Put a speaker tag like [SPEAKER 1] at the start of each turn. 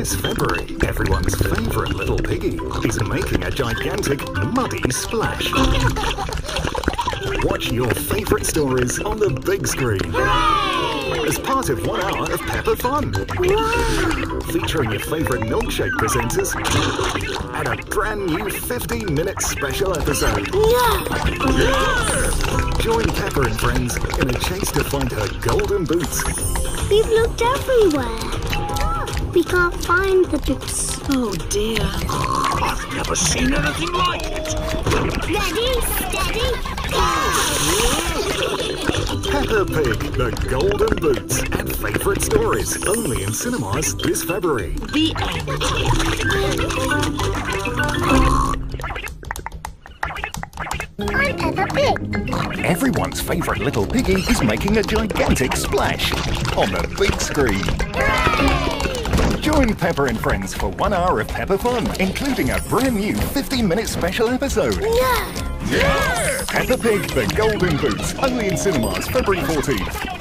[SPEAKER 1] This February, everyone's favourite little piggy is making a gigantic muddy splash. Watch your favourite stories on the big screen.
[SPEAKER 2] Hooray!
[SPEAKER 1] As part of 1 hour of Peppa Fun.
[SPEAKER 2] Wow!
[SPEAKER 1] Featuring your favourite milkshake presenters and a brand new 15-minute special episode.
[SPEAKER 2] Yeah!
[SPEAKER 1] Join Peppa and friends in a chase to find her golden boots.
[SPEAKER 2] We've looked everywhere. We can't find the boots.
[SPEAKER 3] Oh dear.
[SPEAKER 4] I've never seen anything like it.
[SPEAKER 2] Ready, steady, go!
[SPEAKER 1] Peppa Pig, the Golden Boots, and favourite stories only in cinemas this February.
[SPEAKER 3] The end.
[SPEAKER 2] I'm Peppa Pig.
[SPEAKER 1] Everyone's favourite little piggy is making a gigantic splash on the big screen.
[SPEAKER 2] Hooray!
[SPEAKER 1] Join Peppa and friends for 1 hour of Peppa Fun, including a brand new 15-minute special episode.
[SPEAKER 2] Yeah!
[SPEAKER 1] Yes! Peppa Pig, the Golden Boots, only in cinemas February 14th.